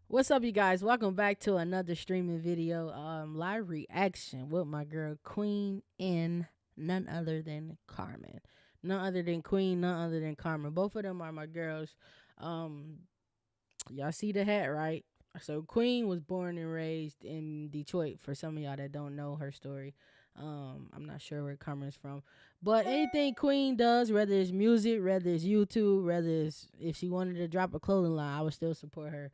What's up, you guys? Welcome back to another streaming video, live reaction with my girl Queen and none other than Carmen. None other than Queen, none other than Carmen. Both of them are my girls. Um, y'all see the hat, right? So Queen was born and raised in Detroit. For some of y'all that don't know her story, I'm not sure where Carmen's from, but anything Queen does, whether it's music, whether it's YouTube, whether it's if she wanted to drop a clothing line, I would still support her.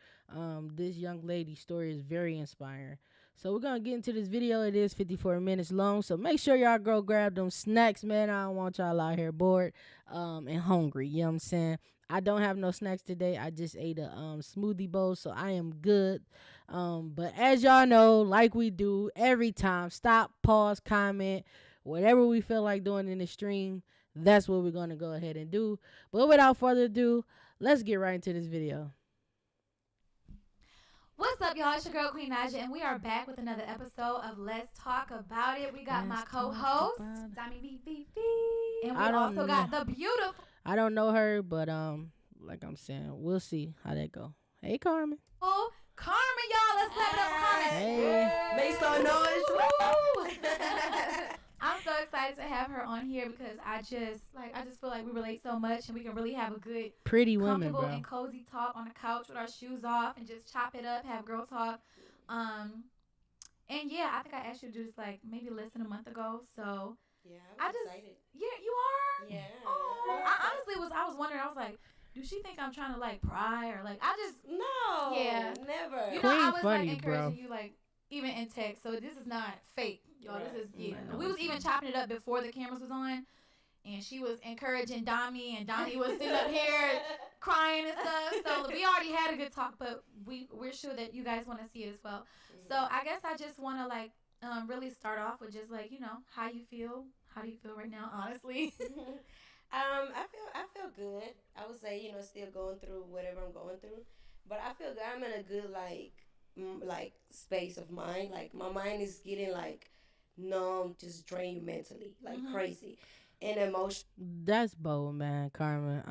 This young lady's story is very inspiring. So we're gonna get into this video. It is 54 minutes long, so make sure y'all go grab them snacks, man. I don't want y'all out here bored, and hungry. You know what I'm saying? I don't have no snacks today. I just ate a smoothie bowl, so I am good. But as y'all know, like we do every time, stop, pause, comment, whatever we feel like doing in the stream. That's what we're gonna go ahead and do. But without further ado, let's get right into this video. What's up, y'all? It's your girl Queen Naja, and we are back with another episode of Let's Talk About It. We got my co-host, Dami VVV, and we also got the beautiful. I don't know her, but like I'm saying, we'll see how that go. Hey, Carmen. Oh, Carmen, y'all. Let's clap it up for Carmen. Hey. Make some noise. Woo! I'm so excited to have her on here because I just feel like we relate so much, and we can really have a good, Pretty women, comfortable bro. and cozy talk on the couch with our shoes off and just chop it up, have girl talk. And yeah, I think I asked you to do this like maybe less than a month ago. So Yeah, I I'm just excited. yeah, you are. Yeah. Oh, I honestly was wondering. I was like, do she think I'm trying to like pry or like I just No. Yeah. Never. you Queen know I was funny, like bro. encouraging you like even in text. So this is not fake, y'all. Right. This is yeah. I know We was it's even not. chopping it up before the cameras was on. And she was encouraging Dami, and Dami was sitting up here crying and stuff. So we already had a good talk, but we're sure that you guys want to see it as well. So I guess I just want to like really start off with just like how you feel. How do you feel right now, honestly? I feel good. I would say still going through whatever I'm going through, but I feel good. I'm in a good like space of mind. Like my mind is getting like numb, just drained mentally, like crazy, and emotion. That's bold, man, Carmen.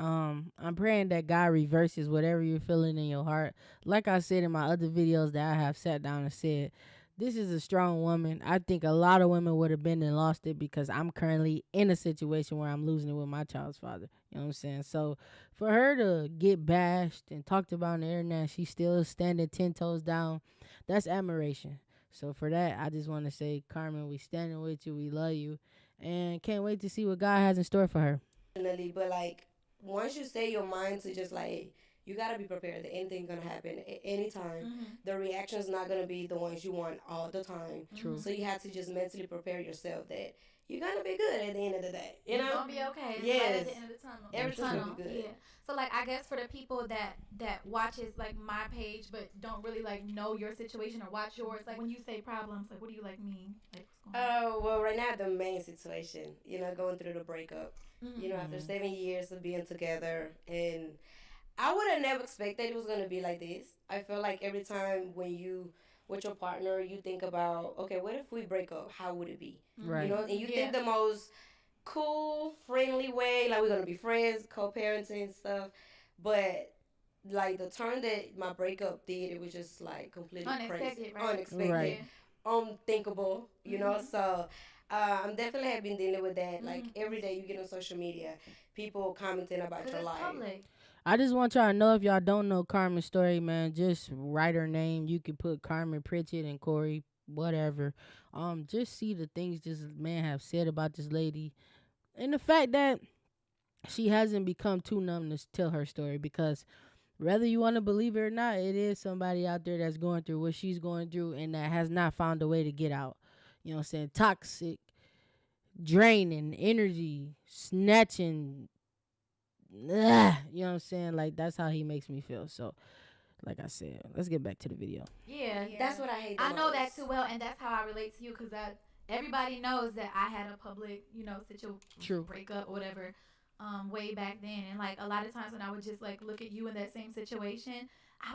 I'm praying that God reverses whatever you're feeling in your heart. Like I said in my other videos that I have sat down and said, this is a strong woman. I think a lot of women would have been and lost it because I'm currently in a situation where I'm losing it with my child's father. You know what I'm saying? So for her to get bashed and talked about on the internet, she's still standing 10 toes down. That's admiration. So for that, I just want to say, Carmen, we standing with you. We love you and can't wait to see what God has in store for her. Definitely, but like once you set your mind to just like you gotta be prepared that anything gonna happen at any time. The reaction's not gonna be the ones you want all the time. True. So you have to just mentally prepare yourself that you're gonna be good at the end of the day. You You're know? gonna be okay. It's Yes. light at the end of the tunnel. Everything's tunnel. gonna be good. Yeah. So like I guess for the people that watches like my page but don't really like know your situation or watch yours, like when you say problems, like what do you like mean? Like what's going on? Oh well, right now the main situation, going through the breakup. After 7 years of being together, and I would have never expected it was gonna be like this. I feel like every time when you with your partner, you think about, okay, what if we break up? How would it be? Right. And you Yeah. think the most cool, friendly way, like we're gonna be friends, co-parenting and stuff. But like the turn that my breakup did, it was just like completely Unexpected, crazy, right? unexpected, Right. unthinkable. So I'm definitely have been dealing with that. Like every day you get on social media, people commenting about Because your it's life. public. I just want y'all to know if y'all don't know Carmen's story, man, just write her name. You can put Carmen Pritchett and Corey, whatever. Just see the things this man have said about this lady. And the fact that she hasn't become too numb to tell her story because whether you want to believe it or not, it is somebody out there that's going through what she's going through and that has not found a way to get out. You know what I'm saying? Toxic, draining, energy, snatching. You know what I'm saying? Like, that's how he makes me feel. So, like I said, let's get back to the video. Yeah. That's what I hate. The I know that most. too well, and that's how I relate to you because everybody knows that I had a public, True. breakup or whatever, way back then. And like a lot of times when I would just like look at you in that same situation, I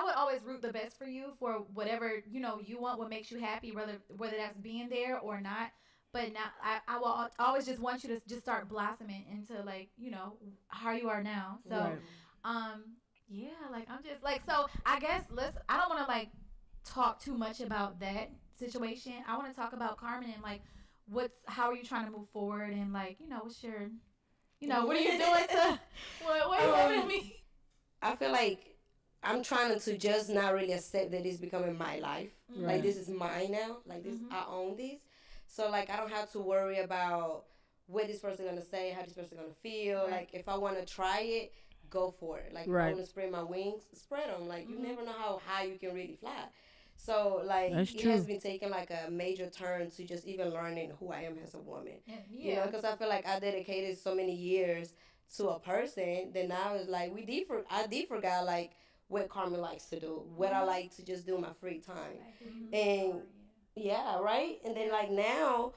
would always root the best for you for whatever you want, what makes you happy, whether that's being there or not. But now I will always just want you to just start blossoming into like how you are now. So Right. um Yeah, like I'm just like so. I guess let's. I don't want to like talk too much about that situation. I want to talk about Carmen and like what's how are you trying to move forward and like what's your what are you doing to what are you want um, me? I feel like I'm trying to just not really accept that it's becoming my life. Like Right. this is mine now. Like this, Mhm. I own this. So like I don't have to worry about what this person gonna say, how this person gonna feel. Right. Like if I want to try it, go for it. Like if I Right. want to spread my wings, spread them. Like you Mhm. never know how high you can really fly. So like That's it has true. been taking like a major turn to just even learning who I am as a woman. And You know, yeah. because I feel like I dedicated so many years to a person. Then now it's like I did forgot like what Carmen likes to do, what I Mhm. like to just do in my free time, Like who you really and are. yeah, right. And then Yeah. like now,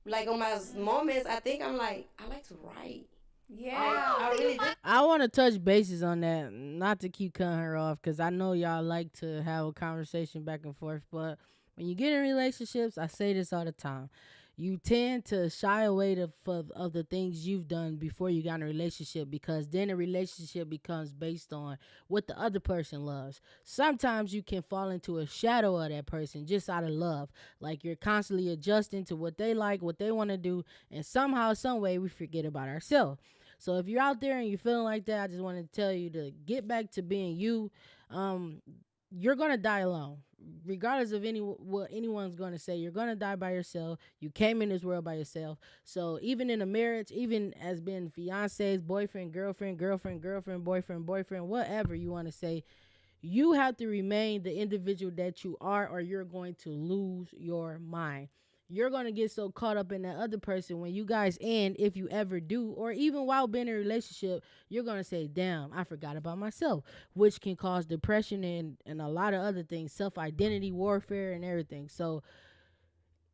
like on my moments, I think I'm like I like to write. Like Wow. I So you really do. find. I want to touch bases on that, not to keep cutting her off, because I know y'all like to have a conversation back and forth. But when you get in relationships, I say this all the time. You tend to shy away of the things you've done before you got in a relationship, because then a relationship becomes based on what the other person loves. Sometimes you can fall into a shadow of that person just out of love. Like you're constantly adjusting to what they like, what they want to do, and somehow, some way, we forget about ourselves. So if you're out there and you're feeling like that, I just wanted to tell you to get back to being you. Um, you're gonna die alone, regardless of what anyone's gonna say. You're gonna die by yourself. You came in this world by yourself. So even in a marriage, even as being fiancés, boyfriend, girlfriend, girlfriend, girlfriend, boyfriend, boyfriend, whatever you want to say, you have to remain the individual that you are, or you're going to lose your mind. You're going to get so caught up in that other person when you guys end, if you ever do, or even while being in a relationship, you're going to say, damn, I forgot about myself, which can cause depression and a lot of other things, self identity warfare, and everything. So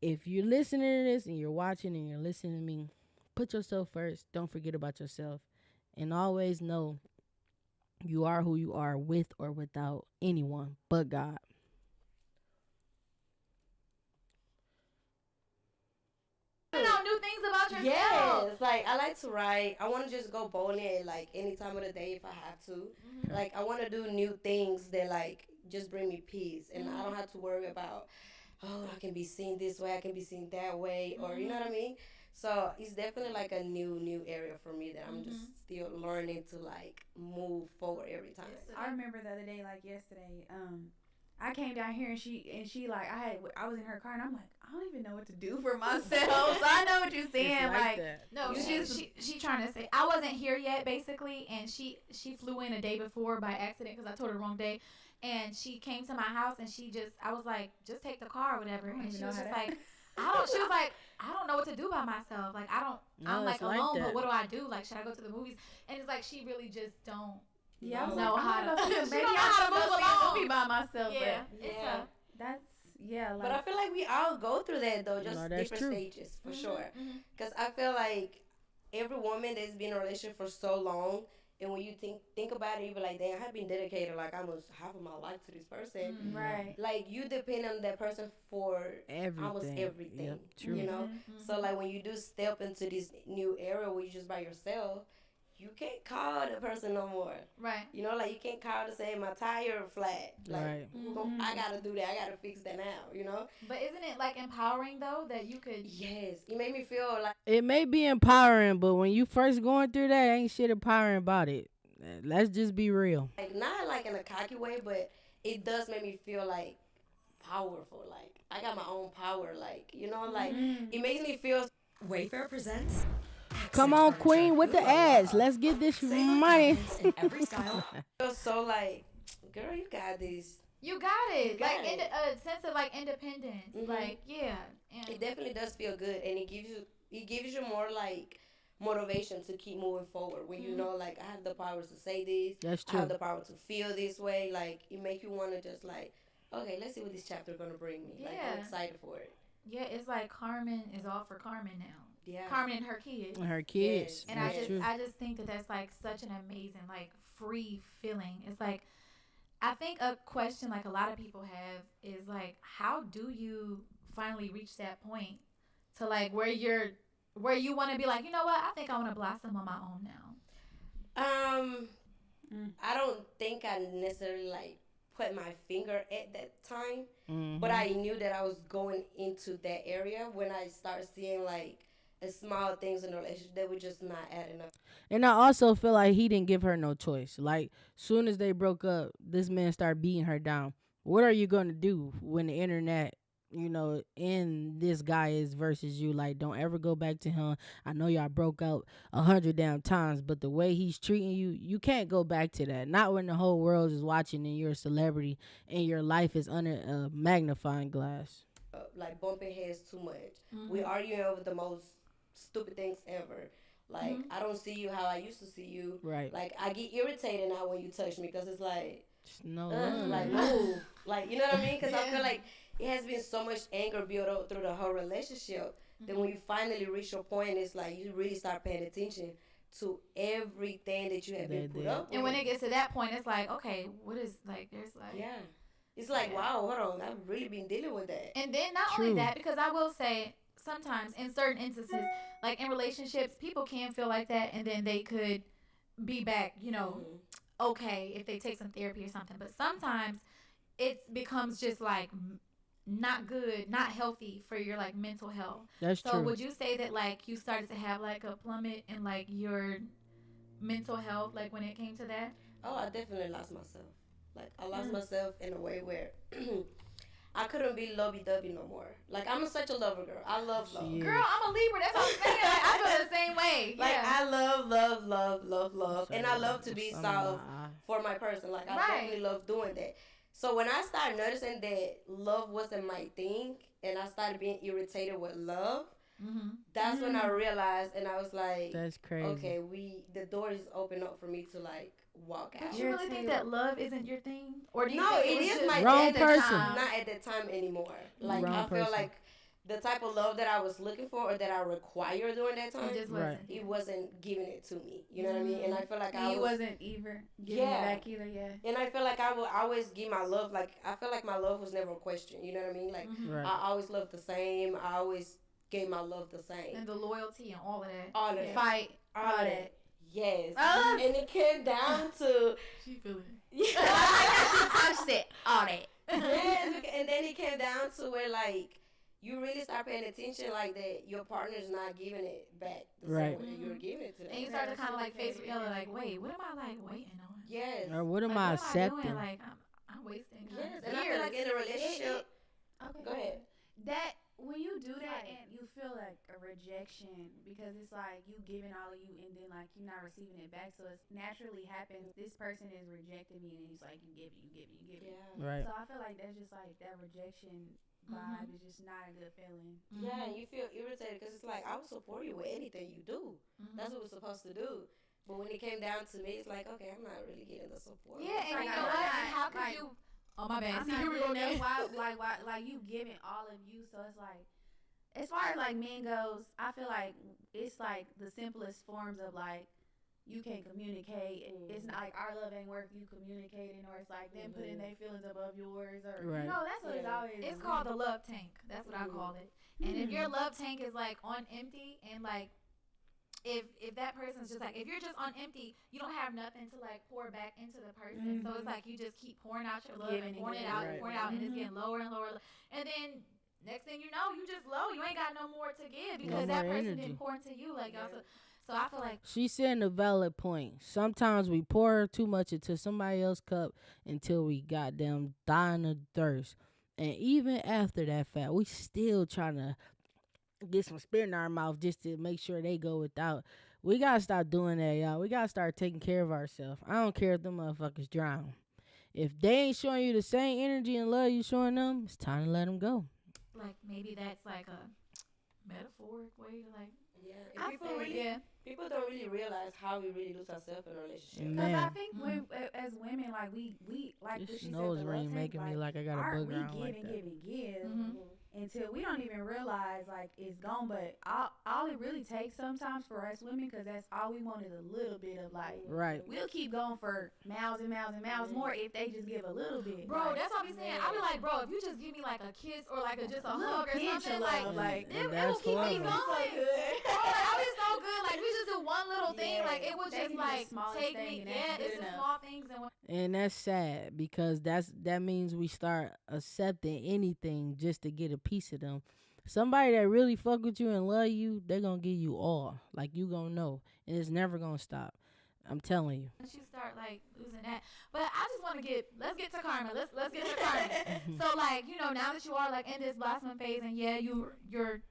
if you're listening to this and you're watching and you're listening to me, put yourself first. Don't forget about yourself. And always know you are who you are with or without anyone but God. Finding out new things about yourself. Yes, like I like to write. I want to just go bowling like any time of the day if I have to. Mhm. Like I want to do new things that like just bring me peace, and I don't Mhm. have to worry about I can be seen this way, I can be seen that way, or you know what I Mhm. mean. So it's definitely like a new area for me that I'm just Mhm. still learning to like move forward every time. Yes, I remember the other day, like yesterday, I came down here and she like I was in her car and I'm like I don't even know what to do for myself. So I know what you're saying. It's like Like that. No, you Yeah. just she trying to say I wasn't here yet basically, and she flew in a day before by accident because I told her the wrong day, and she came to my house and I was like just take the car or whatever, I don't and even she know was how just to. like she was like I don't know what to do by myself, like I'm No, like it's like alone, but that. what do I do, like should I go to the movies, and it's like she really just don't Yeah, I was No. like know I how don't to know. she Maybe don't know I how should to go move see a along. movie by myself. Yeah, But it's Yeah. a that's yeah, But I like feel like we all go through that though, No, just that's different true. stages for mhm, sure. mhm. Because I feel like every woman that's been in a relationship for so long, and when you think about it, you be like, damn, I've been dedicated like almost half of my life to this person. Mhm. Yeah. right. Like you depend on that person for almost Everything. everything, Yep, true. you know. Mhm. So like when you do step into this new era where you're just by yourself, you can't call the person no more. Right. You know, like you can't call to say my tire flat. Like Right. I Mhm. gotta do that. I gotta fix that now. You know. But isn't it like empowering though that you could? Yes, it made me feel like It may be empowering, but when you first going through that, ain't shit empowering about it. Let's just be real. not like in a cocky way, but it does make me feel like powerful. Like I got my own power. Like you know, like Mhm. it makes me feel Wayfair presents Come accent on, furniture. Queen, with Ooh the la ads. la. Let's get this Save on money. cabinets in every style. so like, girl, you got this. You got it. You got Like it. a sense of like independence. Mhm. Like yeah. And It definitely does feel good, and it gives you more like motivation to keep moving forward when you Mhm. know like I have the power to say this, That's I have true. the power to feel this way. Like it make you want to just like, okay, let's see what this chapter gonna bring me. Like I'm yeah. excited for it. Yeah, it's like Carmen is all for Carmen now. Yeah. Carmen and her kids. Her kids. Yes. And That's true. I just think that that's like such an amazing like free feeling. It's like I think a question like a lot of people have is like how do you finally reach that point to like where you want to be like, you know what? I think I want to blossom on my own now. Um, I don't think I necessarily like put my finger at that time, but Mm-hmm. I knew that I was going into that area when I started seeing like the small things in the relationship that were just not adding up. And I also feel like he didn't give her no choice. Like, soon as they broke up, this man started beating her down. What are you gonna do when the internet, and this guy is versus you? Like, don't ever go back to him. I know y'all broke up 100 damn times, but the way he's treating you, you can't go back to that. Not when the whole world is watching and you're a celebrity and your life is under a magnifying glass. Like bumping heads too much. We Mm-hmm. arguing over the most stupid things ever. Like Mm-hmm. I don't see you how I used to see you. Right. Like I get irritated now when you touch me because it's Just no love. like move, like you know what I mean? Because I feel like it has been so much anger built up through the whole relationship. Then when you finally reach your point, it's like you really start paying attention to everything that you have been They put did. up with. And when it gets to that point, it's like, okay, what is like? There's like, yeah, it's like Yeah. wow, hold on, I've really been dealing with that. And then not True. only that, because I will say sometimes in certain instances, like in relationships, people can feel like that, and then they could be back, okay, if they take some therapy or something. But sometimes it becomes just like not good, not healthy for your like mental health. That's So true. would you say that like you started to have like a plummet in like your mental health, like when it came to that? Oh, I definitely lost myself. Like I lost myself in a way where I couldn't be lovey-dovey no more. Like I'm such a lover girl. I love love. She is. Girl, I'm a Libra. That's what I'm saying. Like, I feel the same way. Like Yeah. I love, and I love to be Some solved lie. for my person. Like I Right. definitely love doing that. So when I started noticing that love wasn't my thing, and I started being irritated with love, Mm-hmm. that's when I realized, and I was like, That's crazy. okay, the door is open up for me to like walk out. But you really think that love isn't your thing, or do you No, think it was is just my Wrong at the person. time, not at that time anymore. Like Wrong I feel person. like the type of love that I was looking for or that I required during that time, It just Right. wasn't. he wasn't giving it to me. You know what I mean? And I feel like And I you was, wasn't either giving Yeah. it back either, yeah. and I feel like I would always give my love. Like I feel like my love was never a question. You know what I mean? Like Mhm. Right. I always loved the same. I always gave my love the same. And the loyalty and all of that. All of that. Fight. All of that. Yes. Oh. And it came down to She feeling yeah. She touched it. All that. Yes, and then it came down to where like you really start paying attention like that your partner's not giving it back the Right. same way that you're giving it to And you them. start to kind of like face reality, like, wait, what am I like waiting on? Yes. Or what am Like, I what accepting? doing? Like, I'm wasting Yes. years. And I feel like in a relationship, Okay. go ahead. That when you do that and you feel like a rejection because it's like you giving all of you and then like you're not receiving it back, so it naturally happens. This person is rejecting me and it's like you give it. Yeah. Right. So I feel like that's just like that rejection vibe is just not a good feeling. Yeah, and you feel irritated because it's like I will support you with anything you do. That's what we're supposed to do. But when it came down to me, it's like, okay, I'm not really getting the support. Yeah, and Like, you know I'm what? not, And how could like- you? Oh my bad. I'm See, not here we go getting again. that. Why, you giving all of you, so it's like, as far as like men goes, I feel like it's like the simplest forms of like you can communicate. It's not like our love ain't worth you communicating, or it's like them putting their feelings above yours, or Right. you know that's what it's Yeah. always. It's called the love tank. That's what I call it. And if your love tank is like on empty and like if that person's just like if you're just on empty, you don't have nothing to like pour back into the person. So it's like you just keep pouring out your love Giving and and pouring it giving. out Right. and pouring it out and it's getting lower and lower. And then next thing you know, you just low. You ain't got no more to give because that more person energy. didn't pour into you. Like also, so I feel like She's saying a valid point. Sometimes we pour too much into somebody else's cup until we goddamn dying of thirst. And even after that fact, we still trying to get some spit in our mouth just to make sure they go without. We gotta stop doing that, y'all. We gotta start taking care of ourselves. I don't care if them motherfuckers drown. If they ain't showing you the same energy and love you showing them, it's time to let them go. like maybe that's like a metaphoric way to like. Yeah. I And feel yeah. people don't really realize how we really lose ourselves in a relationship. Mm. Because I Man. think when, as women, like we like This she said, nose the ring love making tank, me like I got a aren't booger we on give like and that. give and give, Mhm. until we don't even realize like it's gone. But all it really takes sometimes for us women, because that's all we want is a little bit of like. Right. We'll keep going for miles and miles and miles more if they just give a little bit. Bro, like, that's what I be saying. I be like, bro, if you just give me like a kiss or like just a little hug or pinch something, of like, love, like, it will that's keep me horrible. going. Bro, like, I be so good. Like, we just do one little thing. Yeah. Like, it would That just be the like smallest take thing, me. and that's Yeah, good it's the enough. small things. And that's sad because that means we start accepting anything just to get a piece of them. Somebody that really fuck with you and love you, they gonna give you all. Like you gonna know, and it's never gonna stop. I'm telling you. Once you start like losing that, but I just want to let's get to Carmen. Let's get to Carmen. So like, you know, now that you are like in this blossoming phase, and yeah, you're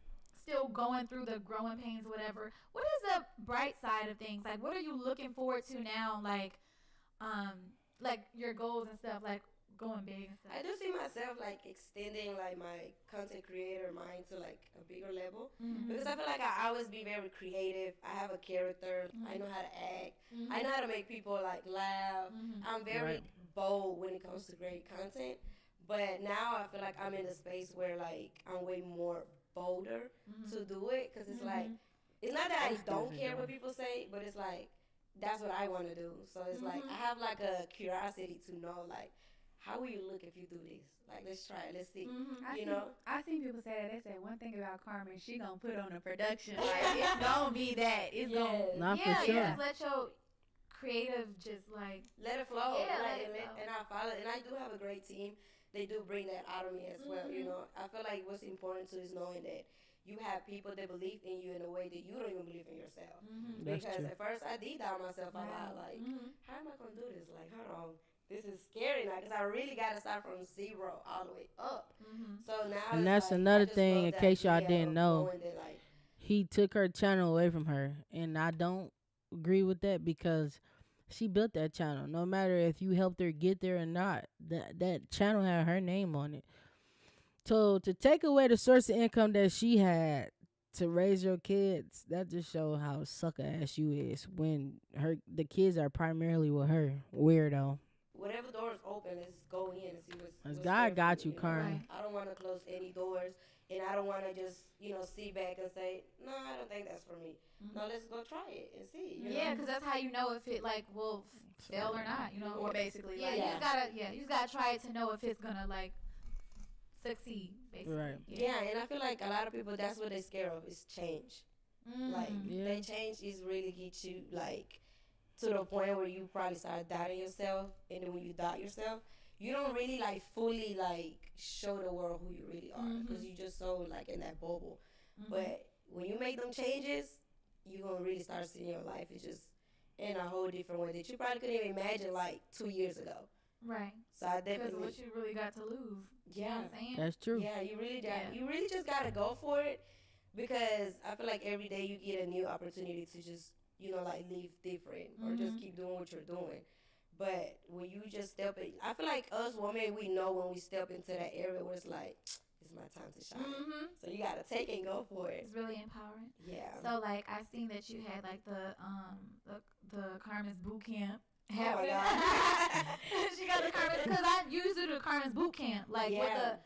still going through the growing pains, whatever. What is the bright side of things? Like, what are you looking forward to now? Like your goals and stuff, like going big and stuff. I do see myself like extending like my content creator mind to like a bigger level, because I feel like I always be very creative. I have a character. I know how to act. I know how to make people like laugh. I'm very bold when it comes to great content. But now I feel like I'm in a space where like I'm way more bolder to do it, because it's like it's not that I don't care what people say, but it's like that's what I want to do. So it's like I have like a curiosity to know like how will you look if you do this? Like let's try it, let's see. You know? I seen people say that. They say one thing about Carmen, she gonna put on a production. Like it's gonna be that. It's gonna. Not Yeah, for sure. just let your creative just like Let it flow. Yeah, like, let it flow. And I follow. And I do have a great team. They do bring that out of me as well. You know, I feel like what's important too is knowing that you have people that believe in you in a way that you don't even believe in yourself. That's Because true. at first I did doubt myself a lot. Like, how am I gonna do this? Like, hold on, this is scary now, because I really got to start from zero all the way up. So now, And it's that's like, another I just thing, love in the case y'all idea didn't of know. knowing that, like, He took her channel away from her, and I don't agree with that because she built that channel. No matter if you helped her get there or not, that channel had her name on it. So to take away the source of income that she had to raise your kids, that just shows how sucker ass you is when the kids are primarily with her. Weirdo. whatever doors open, let's go in and see what's God there for got me, you, know? Carmen. I don't want to close any doors, and I don't want to just sit back and say, no, I don't think that's for me. No, let's go try it and see. You yeah, know? because that's how you know if it like will fail or not. You know, Or basically, yeah, like, you just gotta try it to know if it's gonna like succeed. Basically, Right. Yeah, and I feel like a lot of people, that's what they're scared of, is change. Like, Yeah. that change is really get you, like, to the point where you probably start doubting yourself, and then when you doubt yourself, you don't really, like, fully, like, show the world who you really are, because you just so, like, in that bubble. But when you make them changes, you're going to really start seeing your life is just in a whole different way that you probably couldn't even imagine, like, 2 years ago. right. So I Because definitely... what you really got to lose. You know Yeah. what I'm saying? That's true. Yeah, you really Yeah. you really just gotta go for it, because I feel like every day you get a new opportunity to just like live different or just keep doing what you're doing. But when you just step in, I feel like us women, we know when we step into that area where it's like it's my time to shine. So you gotta take and go for it. It's really empowering. Yeah. So like I seen that you had like the Carmen's boot camp. Oh my happening. God. She got the Carmen because I used to do the Carmen's boot camp like with Yeah. the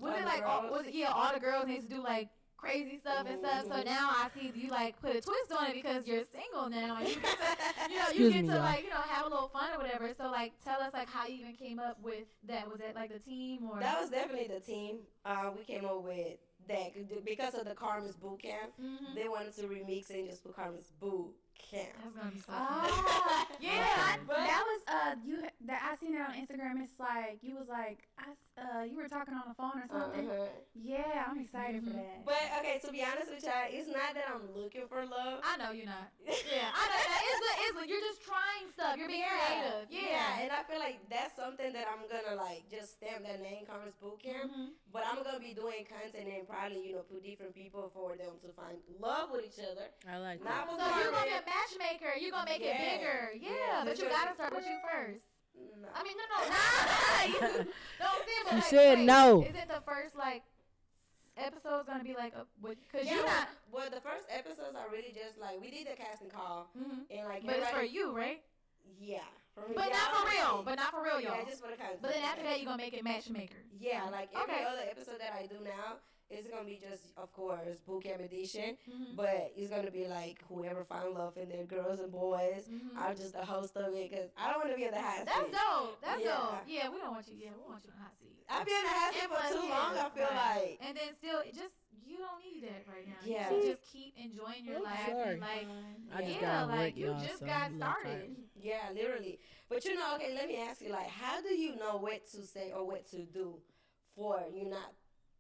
was All it the like girls. all the girls need to do like crazy stuff and stuff. So now I see you like put a twist on it because you're single now and you get to, you Excuse get me, to y'all. like have a little fun or whatever. So like tell us like how you even came up with that. Was it like the team or That was definitely the team. We came up with that because of the Carmen's boot camp. They wanted to remix it and just put Carmen's boot camp. That's gonna be so fun. Ah, Yeah. that was you. That I seen it on Instagram. It's like you was like you were talking on the phone or something. Yeah, I'm excited for that. But okay, to be honest with y'all, it's not that I'm looking for love. I know you're not. Yeah, I know that. You're just trying stuff. You're being creative. Yeah. And I feel like that's something that I'm gonna like just stamp that name, Carmen's Boot Camp. But I'm gonna be doing content and probably put different people for them to find love with each other. I like Not that. for So you're gonna be Carmen. a matchmaker. You're gonna make it Yeah. bigger. Yeah, Yeah, but you that's gotta what- start with you first. No. I mean, no. Don't say, but She like, said wait, no. Is it the first like episode's gonna be like because Yeah, you're not? well, the first episodes are really just like we did the casting call and like But it's for everybody- you, right? Yeah, for me. But yeah, not for real. obviously. But not for real, y'all. Yeah, just for the content. But then after that, you're gonna make it matchmaker. Yeah, like every Okay. other episode that I do now it's gonna be just, of course, boot camp edition, Mhm. but it's gonna be like whoever found love in there, girls and boys. Mhm. I'm just the host of it because I don't want to be in the hot That's seat. dope. That's Yeah. dope. Yeah, we don't want you. Yeah, we want you in the hot seat. I've been in the hot seat And for plus, too yeah, long. I feel right. like. And then still, just you don't need that right now. Yeah. You should just keep enjoying your I'm life sorry. and like, I just yeah, got like work, you y'all, just so got I'm a little started. tired. Yeah, literally. But you know, okay, let me ask you, like, how do you know what to say or what to do for you not,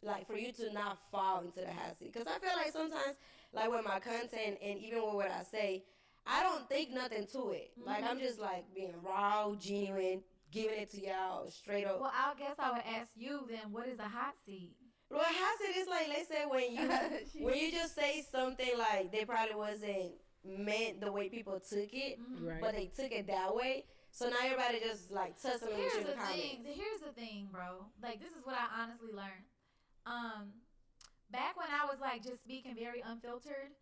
like, for you to not fall into the hot seat? Because I feel like sometimes, like, with my content and even with what I say, I don't think nothing to it. Like, I'm just, like, being raw, genuine, giving it to y'all straight up. Well, I guess I would ask you then, what is a hot seat? Well, hot seat is like, let's say when you just say something like they probably wasn't meant the way people took it, Right. but they took it that way. So now everybody just like tussling with Here's you in the the comments. thing. Here's the thing, bro. Like this is what I honestly learned. Back when I was like just speaking very unfiltered,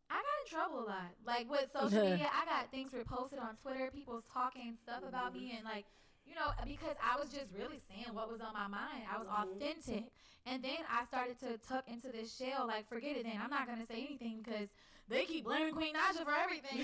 I got in trouble a lot. Like with social media, I got things reposted on Twitter. People was talking stuff about me and like, you know, because I was just really saying what was on my mind. I was authentic. And then I started to tuck into this shell. Like, forget it then. I'm not going to say anything because they keep blaming Queen Naja for everything.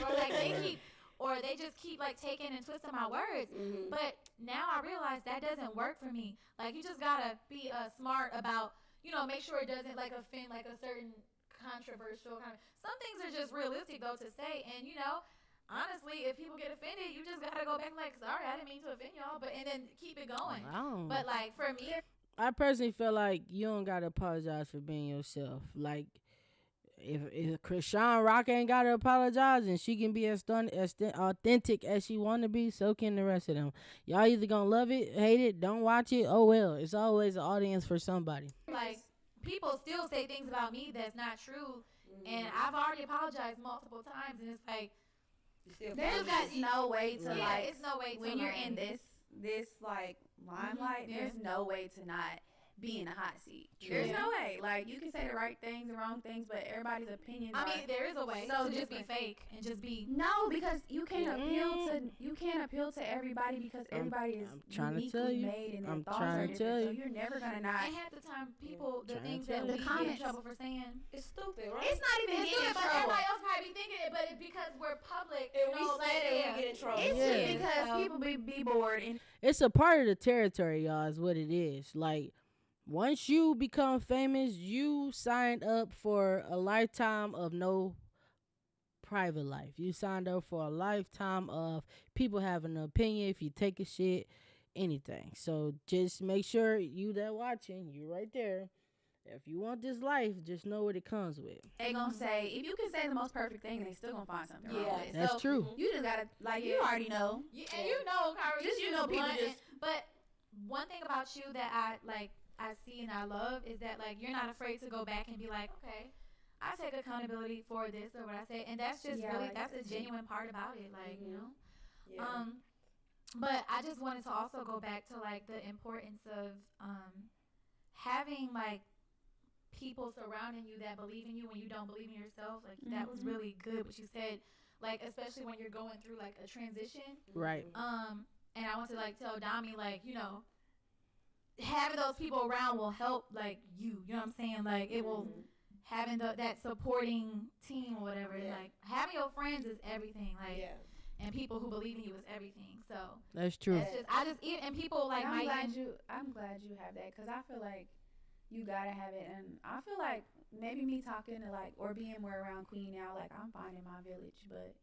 Or like they just keep like taking and twisting my words. But now I realize that doesn't work for me. Like you just got to be smart about, you know, make sure it doesn't like offend like a certain controversial kind of. Some things are just realistic though to say, and you know, honestly, if people get offended, you just gotta go back like, sorry, I didn't mean to offend y'all, but and then keep it going. But like for me, I personally feel like you don't gotta apologize for being yourself. Like if Krishan Rock ain't gotta apologize and she can be as authentic as she wanna be, so can the rest of them. Y'all either gonna love it, hate it, don't watch it. Oh well, it's always an audience for somebody. like people still say things about me that's not true, and I've already apologized multiple times, and it's like There's just no way to yeah, like it's no way to when you're like, in this like limelight. Yeah. There's no way to not be in a hot seat. True. There's no way. Like you can say the right things, the wrong things, but everybody's opinions. I are mean, there is a way so to just be different. fake and just be. No, because you can't appeal to everybody because everybody is I'm trying to uniquely tell you. made and their I'm thoughts trying are to different. tell So you. you're never gonna not. And half the time, people the Trying to things tell that you. we The get in comments. trouble for saying. It's stupid, right? It's not even It's getting stupid, in but trouble. everybody else probably be thinking it, but it's because we're public. And you we know, said like, it, yeah. we get in trouble. It's Yeah. just because people be bored and It's a part of the territory, y'all, is what it is. Like, once you become famous, you signed up for a lifetime of no private life. You signed up for a lifetime of people having an opinion if you take a shit, anything. So just make sure you that watching, you right there. If you want this life, just know what it comes with. they gonna say if you can say the most perfect thing, they still gonna find something wrong Yeah. with it. That's So true. you just gotta like you already know. And you know, Kyrie, Just you know, people blunt just- But one thing about you that I see and I love is that like you're not afraid to go back and be like, okay, I take accountability for this or what I say, and that's just Yeah, really like that's that a too. genuine part about it, like you know. Yeah. But I just wanted to also go back to like the importance of having like people surrounding you that believe in you when you don't believe in yourself. Like that was really good what you said, like especially when you're going through like a transition. Right. And I want to like tell Dami like, you know, having those people around will help like you know what I'm saying? Like it will having that supporting team or whatever. Yeah. Like having your friends is everything. Like Yeah. and people who believe in you is everything. So That's true. it's just and people like I'm might glad you have that because I feel like you gotta have it, and I feel like maybe me talking to like or being more around Queen now, like I'm finding my village, but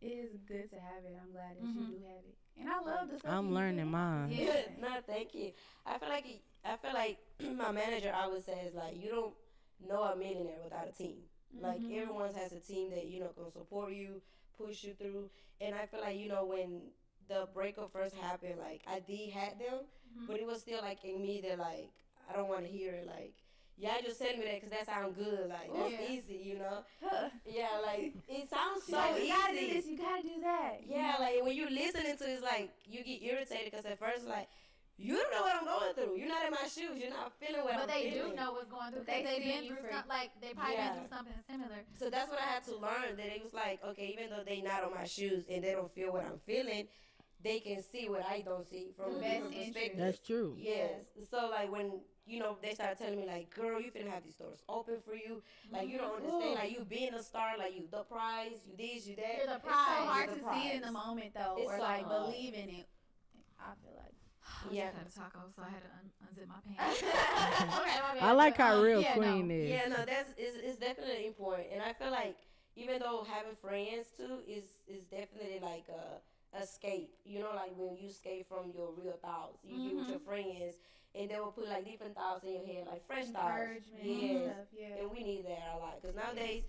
it is good to have it. I'm glad that you do have it, and I love the stuff. I'm you learning do. mine. Yeah. No, thank you. I feel like my manager always says like you don't know a millionaire without a team. Like everyone has a team that can support you, push you through. And I feel like when the breakup first happened, like I did had them, but it was still like in me that like I don't want to hear it. Like y'all just send me that because that sounds good. Like that's Yeah. easy, Yeah, like it sounds so Like, easy. you gotta do this, you gotta do that. Yeah, like when you're listening to it, it's like you get irritated because at first, like, you don't know what I'm going through. You're not in my shoes. You're not feeling what but I'm they feeling. do know what's going through. They They've see been you through for- something like they probably Yeah. been through something similar. So that's what I had to learn. That it was like, okay, even though they not on my shoes and they don't feel what I'm feeling, they can see what I don't see from a Best different interest. perspective. That's true. Yes. So like when they started telling me like, girl, you finna have these stores open for you. Like you don't understand. Like you being a star. Like you the prize. You this. You that. You're the It's so prize. hard You're to the see it in prize. the moment though, It's or so like hard. believe in it. I feel like. Yeah. I just had a taco, so I had to unzip my pants. Okay, my bad. I like But, how real yeah, Queen no. is. Yeah, no, it's definitely important, and I feel like even though having friends too is definitely like a escape. Like when you escape from your real thoughts, you get with your friends, and they will put like different thoughts in your head, like fresh thoughts. Encouragement and Yes, stuff. Yeah. and we need that a lot because nowadays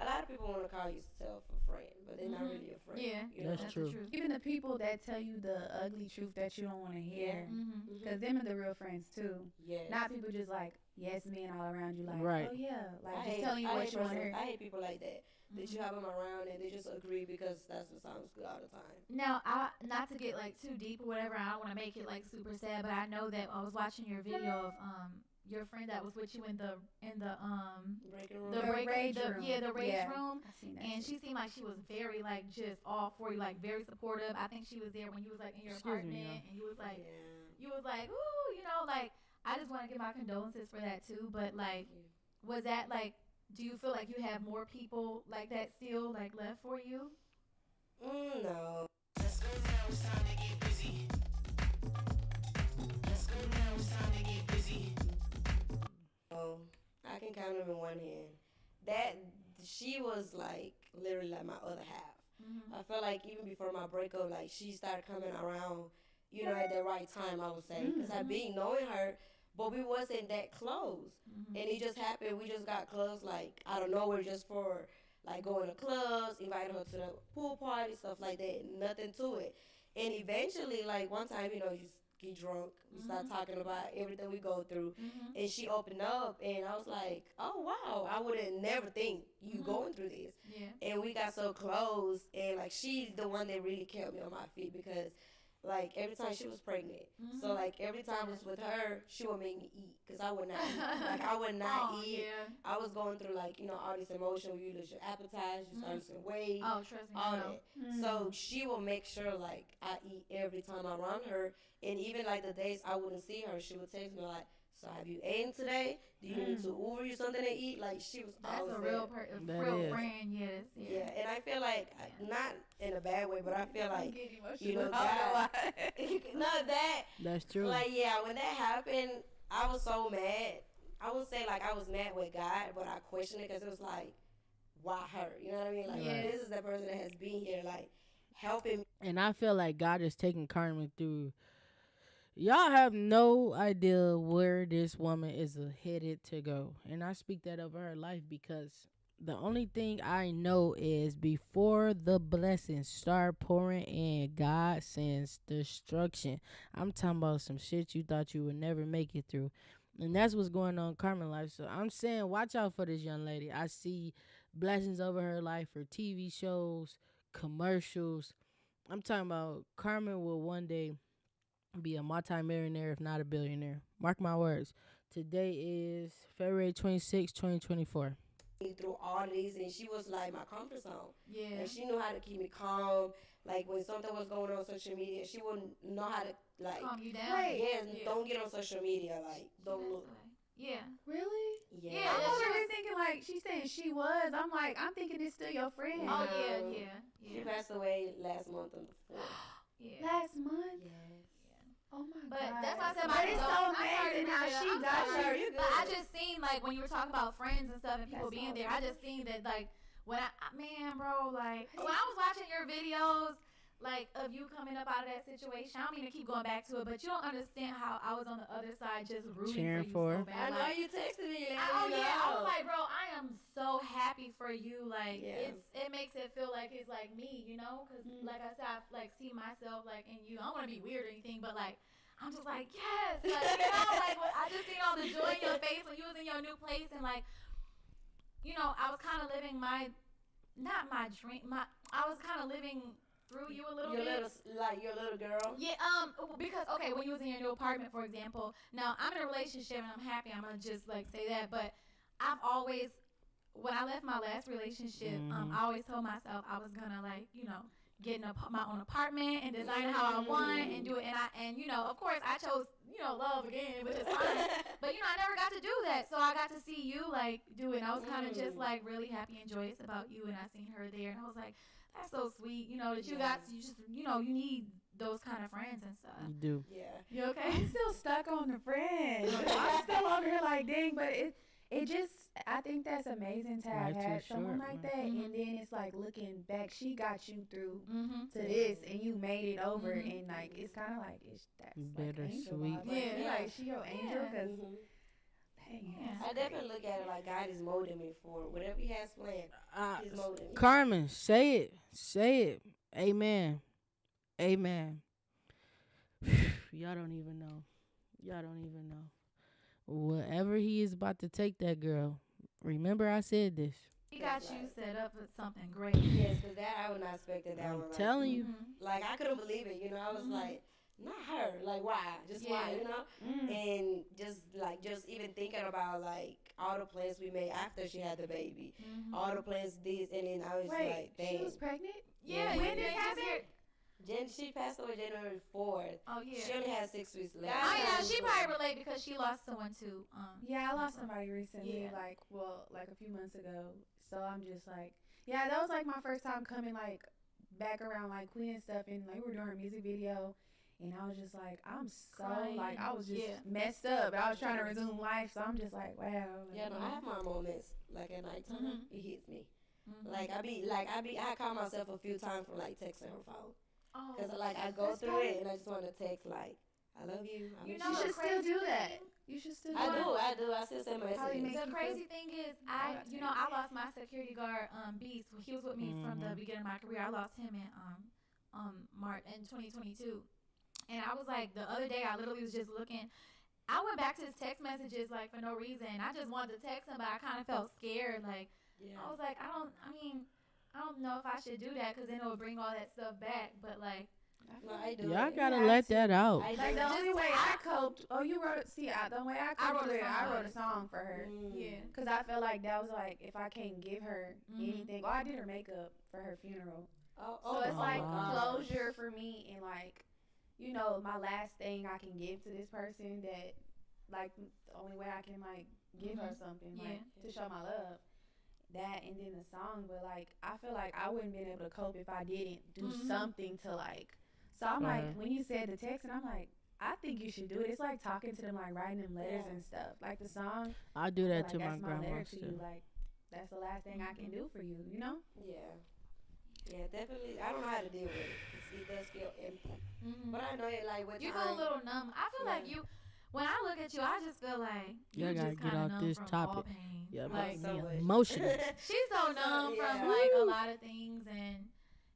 a lot of people want to call yourself a friend, but they're not really a friend. Yeah, you That's know? true. the truth. Even the people that tell you the ugly truth that you don't want to hear, Mm-hmm. because them are the real friends too. Yes. Not people just like yes men all around you, like Right. oh yeah, like I just hate, telling you I what hate you want to persons- hear. I hate people like that. That you have them around and they just agree because that's what sounds good all the time. Now, not to get like too deep or whatever. I don't want to make it like super sad, but I know that I was watching your video of your friend that was with you in the Breaking room. the The break rage the, room. yeah the rage Yeah. room, I seen that. and too. she seemed like she was very like just all for you, like very supportive. I think she was there when you was like in your Excuse me, apartment, y'all. and you was like Yeah. you was like ooh, like I just want to give my condolences for that too. But like, was that like? Do you feel like you have more people like that still like left for you? No. Let's go now, it's time to get busy. Let's go now, it's time to get busy. No. I can count them in one hand. That she was like literally like my other half. Mm-hmm. I felt like even before my breakup, like she started coming around, at the right time. I would say because I been knowing her, but we wasn't that close. And it just happened. We just got close, like out of nowhere, just for like going to clubs, inviting her to the pool party, stuff like that. Nothing to it. And eventually, like one time, you just get drunk. We start talking about everything we go through, and she opened up, and I was like, "Oh wow, I would have never think you going through this." Yeah. And we got so close, and like she's the one that really kept me on my feet because. Like every time she was pregnant, so like every time I was with her, she would make me eat because I would not eat. Like I would not eat. Yeah. I was going through like all this emotion where you lose your appetite, you start losing weight, Oh, trust me. all I know. that. So she will make sure like I eat every time I'm around her, and even like the days I wouldn't see her, she would text me like, "So have you eaten today? Do you need me to Uber you something to eat?" Like she was That's always a there. real, That real is. friend. Yes. Yeah, and I feel like not in a bad way, but I feel I'm like getting you know, emotional. I don't know God- why. not that. That's true. Like yeah, when that happened, I was so mad. I wouldn't say like I was mad with God, but I questioned it because it was like, why her? You know what I mean? Like Yeah. this is the person that has been here, like helping me. And I feel like God is taking Carmen through. Y'all have no idea where this woman is headed to go. And I speak that over her life because the only thing I know is before the blessings start pouring in, God sends destruction. I'm talking about some shit you thought you would never make it through. And that's what's going on in Carmen's life. So I'm saying watch out for this young lady. I see blessings over her life for TV shows, commercials. I'm talking about Carmen will one day be a multimillionaire, if not a billionaire. Mark my words. Today is February 26, 2024. Through all these, and she was like my comfort zone. Yeah. And she knew how to keep me calm. Like when something was going on social media, she wouldn't know how to like. Calm you down. Right. Yes, Yeah. don't get on social media. Like don't look. Yeah. Really? Yeah. Yeah, I'm that's over just- here thinking like she's saying she was. I'm like, I'm thinking it's still your friend. Oh No. yeah. She passed away last month on the 4th. Yeah. Last month. Yes. Oh my But god. that's why I said But it's so amazing how she got sorry. you. You're But I good. just seen like when you were talking about friends and stuff and people That's being all there, I just seen that like when man, bro, like when I was watching your videos, like of you coming up out of that situation. I don't mean to keep going back to it, but you don't understand how I was on the other side just rooting Cheering for for you so I bad. know Like, you texted me. oh yeah, I was like, bro, I am so happy for you. Like Yeah. it makes it feel like it's like me, because like I said, I like see myself like in you. I don't want to be weird or anything, but like I'm just like yes, like like I just seen all the joy in your face when you was in your new place and like I was kind of living not my dream, I was kind of living through you a little your bit. your little girl. Yeah, because okay, when you was in your new apartment, for example, now I'm in a relationship and I'm happy. I'm gonna just like say that, but I've always, when I left my last relationship, I always told myself I was gonna like, getting my own apartment and designing how I want and do it. And you know, of course, I chose, you know, love again, which is fine. But you know, I never got to do that, so I got to see you like do it. And I was kind of just like really happy and joyous about you, and I seen her there, and I was like, that's so sweet, you know, that you got, you just, you know, you need those kind of friends and stuff. You do. Yeah. You okay? I'm still stuck on the friend. I'm still over here like, dang, but it just, I think that's amazing to have Life too had someone short, like man. that. Mhm. And then it's like looking back, she got you through Mm-hmm. to this, and you made it over, Mhm. and like it's kind of like that's like angel Bittersweet. vibes. Like, Yeah. like she your angel, Yeah. because Mhm. dang, Yeah. that's I definitely look at it like God is molding me for whatever He has planned. He's molding me. Carmen, say it. Say it. Amen. Amen. Y'all don't even know. Y'all don't even know. Whatever he is about to take that girl, remember I said this. He got you set up for something great. Yes, because that I would not expect that. I'm one. Like, telling you. Mhm. Like I couldn't believe it. You know, I was like, not her. Like why? Just why? Yeah. You know. And just even thinking about like all the plans we made after she had the baby, Mhm. all the plans this, and then I was Wait, like, she dang. was pregnant? Yeah. When you did just happen? hear- She passed away January 4th. Oh yeah. She only had 6 weeks left. Oh yeah, she probably relate because she lost someone too. Yeah, I lost somebody recently, Yeah. like a few months ago. So I'm just like, yeah, that was like my first time coming like back around like Queen and stuff, and like we were doing her music video, and I was just like, I'm so Crying. like I was just Yeah. messed up, but I was trying to resume life, so I'm just like, wow. Like, Yeah, no, I have my moments like at nighttime. Mhm. It hits me. Mhm. Like I call myself a few times from like texting her phone. Oh, Cause like I go That's through probably- it and I just want to text like, I love you. I You miss know you the should still crazy do thing that. is- You should still. I do do. that. I still send Probably messages. make The you crazy thing is, you know, I lost my security guard, Beast. He was with me from the beginning of my career. I lost him in March in 2022, and I was like, the other day, I literally was just looking. I went back to his text messages like for no reason. I just wanted to text him, but I kind of felt scared. Like Yeah. I was like, I don't know if I should do that because then it would bring all that stuff back. But like, No, I do. Y'all it. gotta have let to. that out. I do. Like the Just only way to- I coped. Oh, you wrote. See, the way I coped wrote a with it, song I for wrote it. a song for her. yeah, Cause I felt like that was like if I can't give her Mhm. anything. Oh, I did her makeup for her funeral, Oh, so it's like wow. closure for me and like, you know, my last thing I can give to this person that, like, the only way I can like give her something like to show my love. That and then the song, but like I feel like I wouldn't been able to cope if I didn't do something to like. So I'm like, Right. when you said the text, and I'm like, I think you should do it. It's like talking to them, like writing them letters and stuff. Like the song, I do that like, to my that's my letter grandma to still. you. Like that's the last thing I can do for you. You know? Yeah. Yeah, definitely. I don't know how to deal with it. 'Cause it does feel empty. But I know it like what you time. feel a little numb. I feel like you. When I look at you, I just feel like you Y'all gotta just get kind of off numb this from topic. all pain. Yeah, like so much. emotional. she's so numb Yeah. from like a lot of things, and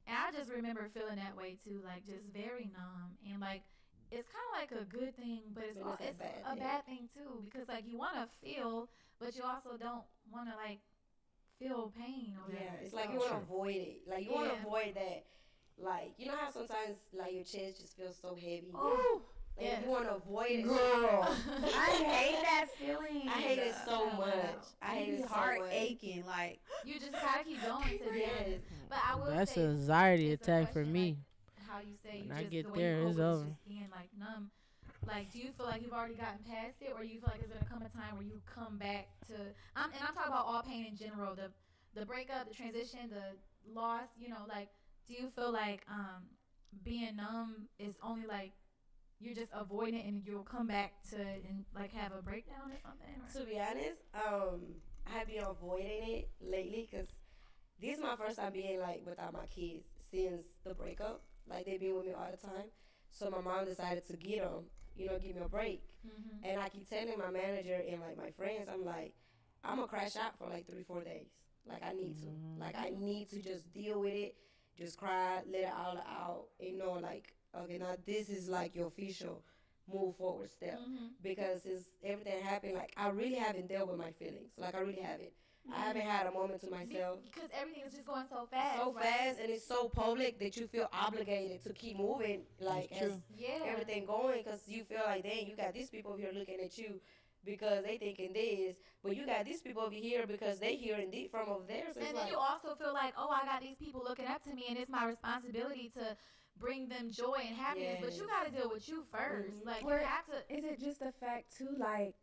I just remember feeling that way too, like just very numb, and like it's kind of like a good thing, but it's But it's a bad thing too, because like you want to feel, but you also don't want to like feel pain or whatever. Yeah, it's like So- you want to avoid it. Like you want to Yeah. avoid that. Like you know how sometimes like your chest just feels so heavy. Oh, Like yes. you want to avoid it. Girl, I hate that feeling. I hate it so Wow. much. I hate it so heart much. aching. Like you just gotta keep going to the Yes. end. But I will That's say, an anxiety it's a attack for question, me. like, how you say you When I just get the way there, you it's cope with over. just being like numb. Like, do you feel like you've already gotten past it, or do you feel like it's gonna come a time where you come back to? And I'm talking about all pain in general, the breakup, the transition, the loss. You know, like, do you feel like being numb is only like you're just avoiding it and you'll come back to and like have a breakdown or something? Or? To be honest, I have been avoiding it lately because this is my first time being like without my kids since the breakup. Like they've been with me all the time. So my mom decided to get them, give me a break. Mm-hmm. And I keep telling my manager and like my friends, I'm like, I'm gonna crash out for like 3-4 days. Like I need to. Like I need to just deal with it, just cry, let it all out, like, okay, now this is like your official move forward step. Because since everything happened, like I really haven't dealt with my feelings. Like I really haven't. I haven't had a moment to myself. Because everything is just going so fast. So right? fast, and it's so public that you feel obligated to keep moving, like That's as true. Yeah. everything going, because you feel like, dang, you got these people here looking at you because they thinking this, but you got these people over here because they hearing from over there. So it's And then like, you also feel like, oh, I got these people looking up to me, and it's my responsibility to bring them joy and happiness. But you Yes. got to deal with you 1st. Like, you Or have to. is it just the fact too, like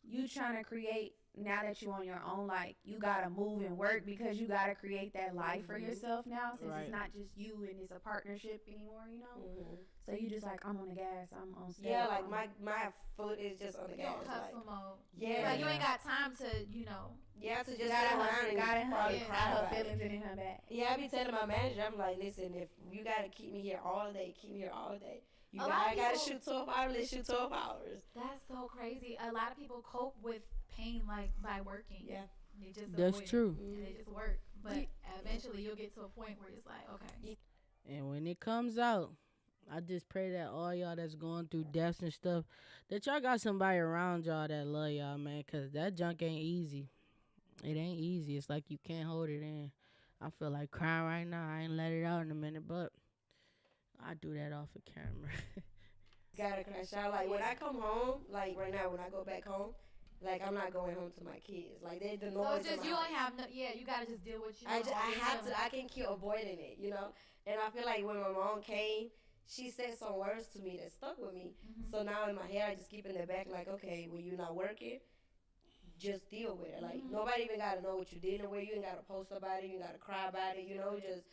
you trying to create now that you on your own, like you gotta move and work because you gotta create that life for yourself now, since Right. it's not just you and it's a partnership anymore, you know. mhm. So you just like, I'm on the gas, I'm on step. Yeah, like my foot is just on the You're gas. on hustle mode. Yeah. Like, you ain't got time to, Yeah, to just You sit gotta around and gotta probably yeah, cry her about it. feelings and in her back. Yeah, I be telling my manager, I'm like, listen, if you gotta keep me here all day, keep me here all day. A lot of I gotta people- shoot 12 hours, let's shoot 12 hours. That's so crazy. A lot of people cope with pain like by working. Yeah. They just That's avoid it, true. and they just work. But eventually, you'll get to a point where it's like, okay. And when it comes out, I just pray that all y'all that's going through deaths and stuff, that y'all got somebody around y'all that love y'all, man, because that junk ain't easy. It ain't easy. It's like you can't hold it in. I feel like crying right now. I ain't let it out in a minute, but I do that off of camera. Gotta crash out. Like when I come home, like right now when I go back home, like I'm not going home to my kids. Like they the So noise. it's in just my you house. ain't have no. Yeah, you gotta just deal with you. I have to. I can keep avoiding it, you know. And I feel like when my mom came, she said some words to me that stuck with me. Mm-hmm. So now in my head, I just keep in the back like, okay, when you're not working, just deal with it. Like nobody even gotta know what you're dealing with. You ain't gotta post about it. You ain't gotta cry about it. You know, just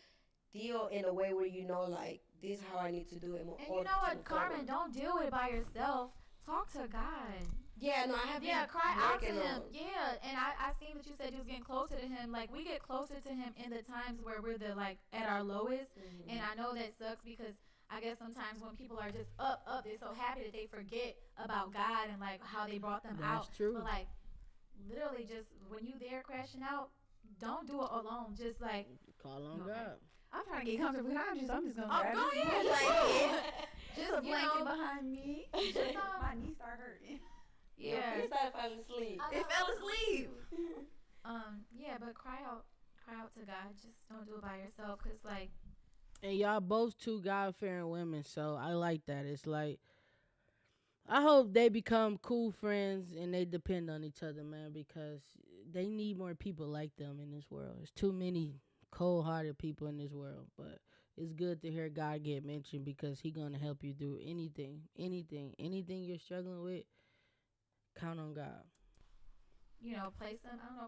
deal in a way where you know, like this is how I need to do it. And you know what, Carmen? Don't deal with it by yourself. Talk to God. Yeah, no, I have. Yeah, been cry out to working him. on- Yeah, and I seen that you said you was getting closer to him. Like, we get closer to him in the times where we're at our lowest. Mhm. And I know that sucks because I guess sometimes when people are just up, they're so happy that they forget about God and like how they brought them out. That's true. But like, literally, just when you there crashing out, don't do it alone. Just like, Call on Okay. God. I'm trying to get comfortable. I'm just gonna oh, grab go this ahead, book just right do here. it. Just Just a blanket you know, behind me. just My knees start hurting. yeah. You started falling asleep. It fell asleep. Yeah, but cry out to God. Just don't do it by yourself, cause like, And y'all both two God-fearing women, so I like that. It's like, I hope they become cool friends and they depend on each other, man, because they need more people like them in this world. There's too many cold-hearted people in this world, but it's good to hear God get mentioned because he gonna help you do anything you're struggling with. Count on God.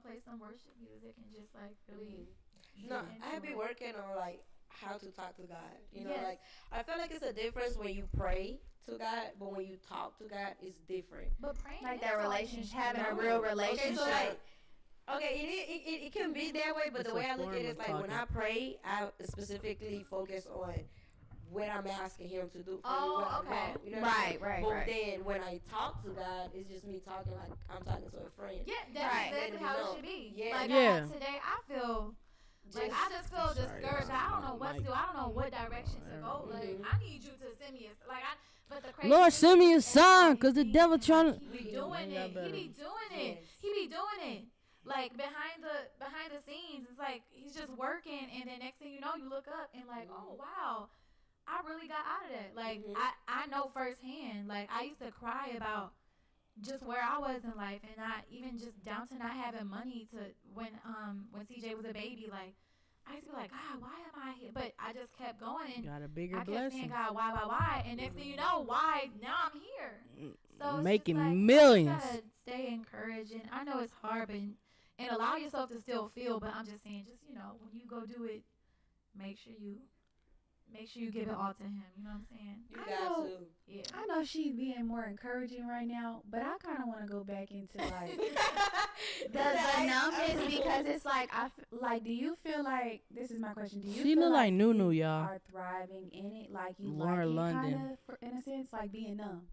play some worship music and just like really. No, get I have into been it. working on like how to talk to God. You know, Yes. like I feel like it's a difference when you pray to God, but when you talk to God, it's different. But praying Like is that talking. relationship, having a No. real Okay, relationship. so like, it can be that way, but It's the a way I look at form it is of like when I talking. pray, I specifically focus on what I'm asking Him to do for me. Oh, what I okay. want, you know what I mean? Right. But then when I talk to God, it's just me talking like I'm talking to a friend. Yeah, that's Right. exactly Let how me it know. should be. Yeah. Like Yeah. today, I feel. Like, I just feel Sorry, discouraged. y'all. I don't know what to Mike. do. I don't know what direction to go. Like, Mhm. I need you to send me but the crazy Lord, thing send me a is, sign, 'cause the everybody devil thinks, like, tryna- He be We- doing Man, it. y'all He better- be doing it. Yes. He be doing it. Like, behind the scenes, it's like he's just working, and then next thing you know, you look up and like, oh wow, I really got out of that. Like, Mhm. I know firsthand. Like, I used to cry about just where I was in life, and not even just down to not having money to when CJ was a baby. Like, I used to be like, God, why am I here? But I just kept going, and Got a bigger I kept saying, blessing. God, why? And next thing you know, why? Now I'm here. So it's Making just like, millions. You gotta stay encouraged, and I know it's hard, but and allow yourself to still feel. But I'm just saying, just when you go do it, make sure you give it all to Him. You know what I'm saying? You I got know. to. Yeah. I know she's being more encouraging right now, but I kind of want to go back into like the numbness because it's like do you feel like this is my question? Do you She feel look like Nunu, you y'all. are thriving in it? Like you Lauren like it London. kind of in a sense, like being numb,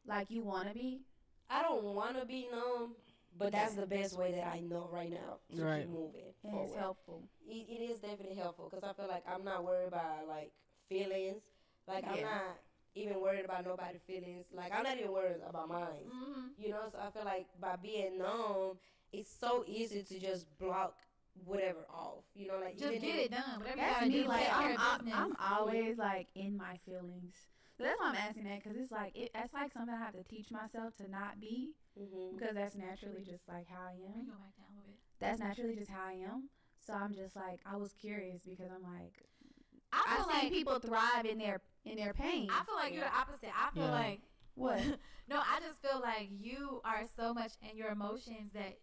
like you want to be. I don't want to be numb, but that's the best way that I know right now to Right. keep moving And forward. it's helpful. It is definitely helpful because I feel like I'm not worried about like feelings. Like I'm Yeah. not even worried about nobody's feelings. Like I'm not even worried about mine. Mm-hmm. You know, so I feel like by being numb, it's so easy to just block whatever off. You know, like Just even get if- it done. Whatever you That's gotta me. do. Like Take care of I'm business. always like in my feelings. That's why I'm asking that, because it's like it's like something I have to teach myself to not be, because that's naturally just like how I Bring am. your mic down a little bit. That's naturally just how I am. So I'm just like, I was curious because I'm like, I I feel see like people thrive in their pain. I feel like you're the opposite. I feel Yeah. like What? no, I just feel like you are so much in your emotions that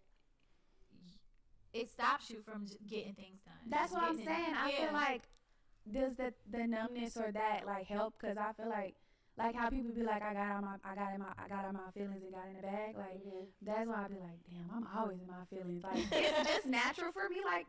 it stops you from getting things done. That's what I'm Getting saying. it- I yeah. feel like does the numbness or that like help? Because I feel like how people be like, I got in my feelings and got in the bag. Like that's why I be like, damn, I'm always in my feelings. Like it's just natural for me, like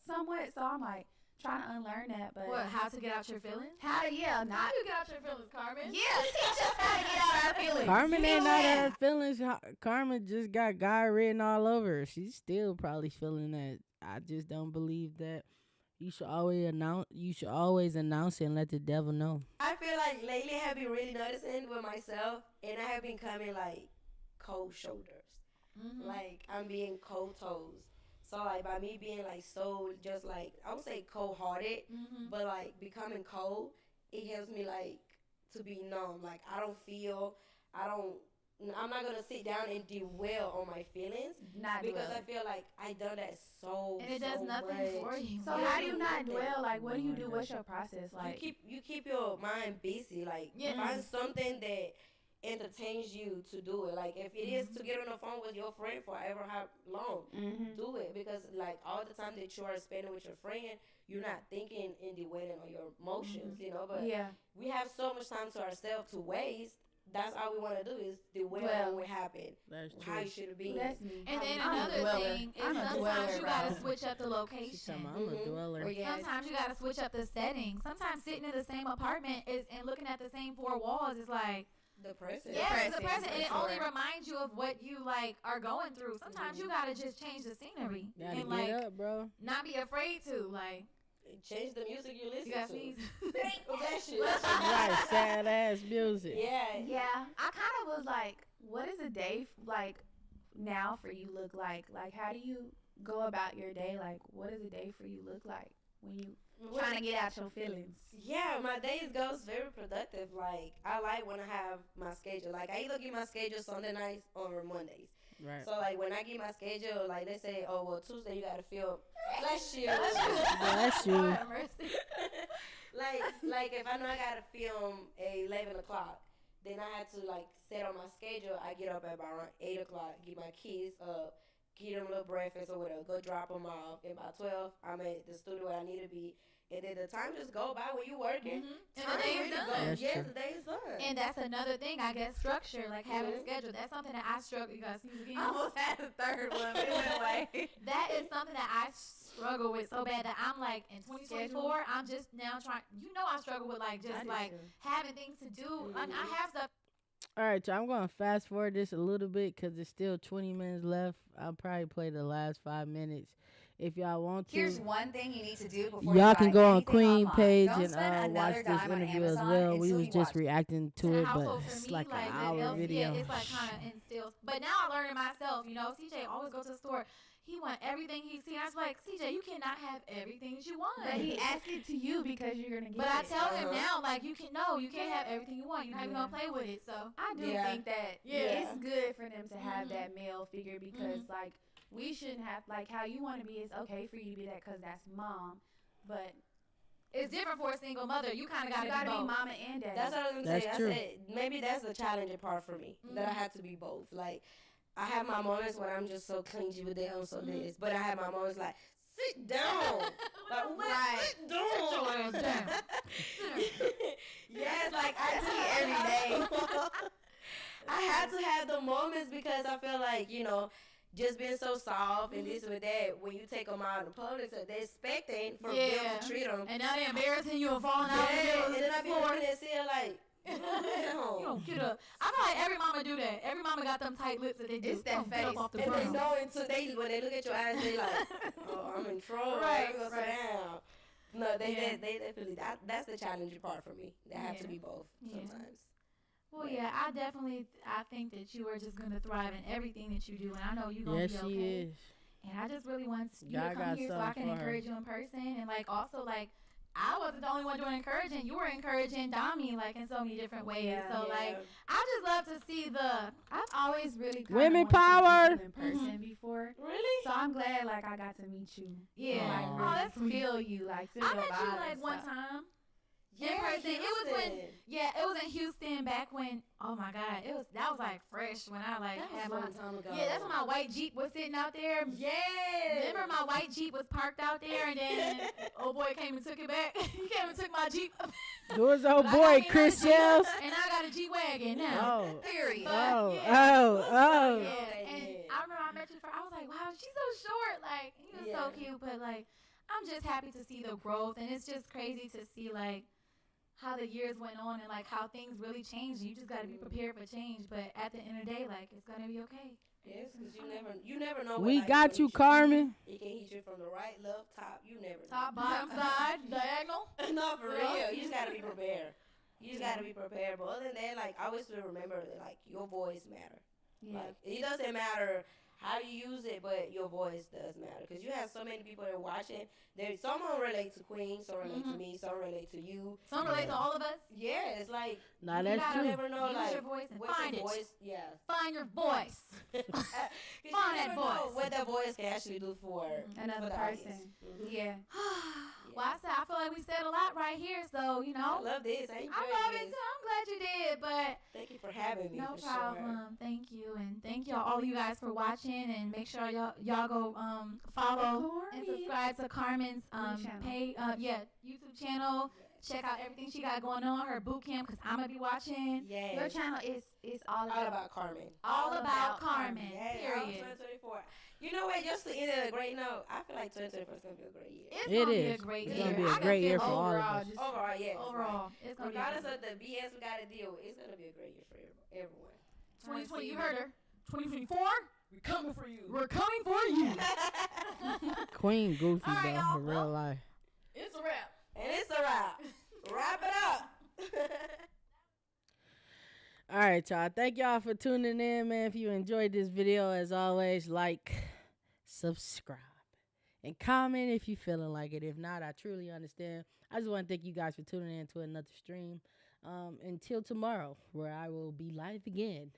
somewhat. So I'm like trying to unlearn that. But What? How to get out your feelings? how to How not do you get out your feelings, Carmen? yeah teach us how to get out our feelings. Carmen You ain't know out that. of her feelings. Carmen just got God written all over her. She's still probably feeling that. I just don't believe that. You should always announce. You should always announce it and let the devil know. I feel like lately I have been really noticing with myself, and I have been coming like cold shoulders. Like I'm being cold toes. So like by me being like so just like I would say cold hearted, but like becoming cold, it helps me like to be numb. Like I don't feel, I don't. I'm not gonna sit down and dwell on my feelings Not because dwell. I feel like I done that so And it does so nothing much. for you. So Yeah, how do you not nothing. dwell? Like what do you do? What's your process? Like You keep your mind busy. Like find something that entertains you to do it. Like if it is to get on the phone with your friend for ever how long, do it because like all the time that you are spending with your friend, you're not thinking and dwelling on your emotions. You know, but yeah. we have so much time to ourselves to waste. That's all we want to do is dwell Dwell. on what happened, That's how true. it should have been. That's me. And then I'm a another dweller. thing is I'm a sometimes dweller, you gotta bro. switch up the She's location. talking about, I'm a dweller. Or yeah. Sometimes you gotta switch up the setting. Sometimes sitting in the same apartment is and looking at the same four walls is like Depressing. yeah, it's Depressing, depressing, and it for only sure. reminds you of what you like are going through. Sometimes you gotta just change the scenery Gotta and get like up, bro. not be afraid to like. Change the music you listen You got to. sneeze. Oh, that shit. Right, sad ass music. Yeah. Yeah, I kind of was like, what does a day like now for you look like? Like, how do you go about your day? Like, what does a day for you look like when you trying to get out your feelings? Yeah, my days goes very productive. Like I like when I have my schedule. Like I either get my schedule Sunday nights or Mondays. Right. So like when I get my schedule, like they say, oh well Tuesday you gotta feel bless you. Bless you. Lord have mercy. like if I know I gotta film at 11 o'clock, then I had to like set on my schedule. I get up at about 8 o'clock, get my kids up, get them a little breakfast or whatever, go drop them off. And by 12, I'm at the studio where I need to be. And then the time just go by when you working. And the day is done. That's Yes, true. the day is done. And that's another thing, I guess, structure, like having a schedule. That's something that I struggle. You guys sneeze again? I almost had a third one, but it went away. That is something that I struggle with so bad that I'm like in 2024. I'm just now trying. You know, I struggle with like just like having things to do. Like, I have stuff. All right, so I'm going to fast forward this a little bit because there's still 20 minutes left. I'll probably play the last 5 minutes if y'all want to. Here's one thing you need to do before Y'all you can buy go on anything Queen online. page Don't and spend watch another this dime on interview as Amazon well. We until was you just watch it. reacting to In it, the but household for it's me, like like an hour with video. LC, it's like kind of instills. But now I learned it myself. You know, CJ always go to the store. He want everything he sees. I was like, CJ, you cannot have everything that you want. But he asked it to you because you're gonna get But I it. tell him now, like, you can't have everything you want. You're not even gonna play with it. So I do Yeah. think that Yeah. it's good for them to have that male figure because like we shouldn't have like how you want to be. It's okay for you to be that because that's mom, but it's different for a single mother. You kind of you gotta gotta be both. mama and daddy. That's what I was gonna That's say. true. I said maybe that's the challenging part for me. That I have to be both. Like I have my moments when I'm just so clingy with them, so this. But I have my moments like sit down, like what? Right. Sit down. Sit your ass down. Yes, like I do every day. I had to have the moments because I feel like just being so soft and this and that. When you take them out in public, so they're expecting for them to treat them. And now they're embarrassing you and falling out in the Yeah, middle of and the then I be floor. looking at Sia like. You don't get up. I feel like every mama do that. Every mama got them tight lips that they do. It's that Don't get up face. off the And they ground. know until when they look at your eyes, they like, oh, I'm in trouble. Right, I'm gonna sit right. down. No, they Yeah. definitely that's the challenging part for me. They have to be both Yeah. sometimes. Well, yeah, I think that you are just gonna thrive in everything that you do, and I know you're gonna Yes, be she okay. is. And I just really want you God to got come here so I something can for her. encourage you in person, and like also like I wasn't the only one doing encouraging. You were encouraging Dami like in so many different ways. Yeah. So like, I just love to see the. I've always really kinda Women wanted to power. meet you in person before. Really? So I'm glad like I got to meet you. Yeah. And, like, Aw. really that's sweet. feel you, like feel I your met you vibe like and one stuff. time. Yeah, person. It was when- Houston. Yeah, it was in Houston back when. Oh my God, that was like fresh when I like That was had a my. long time ago. Yeah, that's when my white Jeep was sitting out there. Yeah. Remember my white Jeep was parked out there, and then oh boy came and took it back. He came and took my Jeep. It was old But I got boy me Chris another Shells. Jeep, and I got a G wagon now. Oh. Period. Oh, yeah. oh. Yeah, Okay, and yeah. I remember I met you. I was like, wow, she's so short. Like, he was so Yeah. cute. But like, I'm just happy to see the growth, and it's just crazy to see like how the years went on and like how things really changed. You just got to be prepared for change. But at the end of the day, like, it's gonna be okay. Yes, because you never know. We what life got gonna you, hit Carmen. It can hit you from the right, left, top. You never know. Top, bottom, side, diagonal. No, for Yeah. real. You just gotta be prepared. You just gotta be prepared. But other than that, like I always remember that like your voice matter. Yeah. Like it doesn't matter how you use it, but your voice does matter. Because you have so many people that are watching. There's someone relate to Queen, some relate to me, some relate to you. Some relate to all of us. Yeah, it's like Nah, you that's gotta true. never know Use like your voice and what find the it. voice. Yeah. Find your voice. Because you Find never that know voice. what that voice can actually do for Another for the person. audience. Mhm. Yeah. Well, I feel like we said a lot right here. So you I know, love this. I I enjoy love this. it too. I'm glad you did. But Thank you for having me. no for problem. Sure. Thank you, and thank y'all, all of you guys, for watching. And make sure y'all go follow and subscribe to Carmen's channel. pay YouTube channel. Check out everything she got going on, her boot camp, because I'm gonna be watching. Yeah. Your channel is all All about about Carmen. All about Carmen. Yeah, Period. 2024. You know what? Just to end on a great note, I feel like 2024 is gonna be a great year. It's It gonna be a is. great It's year. gonna be a I can great feel year it for all of overall, us. just Overall, yes. overall, it's gonna Regardless be a of the BS we gotta deal with, it's gonna be a great year for everyone. 2020. You heard her. 2024. We coming for you. We're coming for you. Queen goofy, All right, though, y'all. in real life. It's a wrap. And it's a wrap. Wrap it up. All right, y'all. Thank y'all for tuning in, man. If you enjoyed this video, as always, like, subscribe, and comment if you feeling like it. If not, I truly understand. I just want to thank you guys for tuning in to another stream. Until tomorrow, where I will be live again.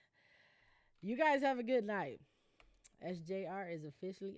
You guys have a good night. SJR is officially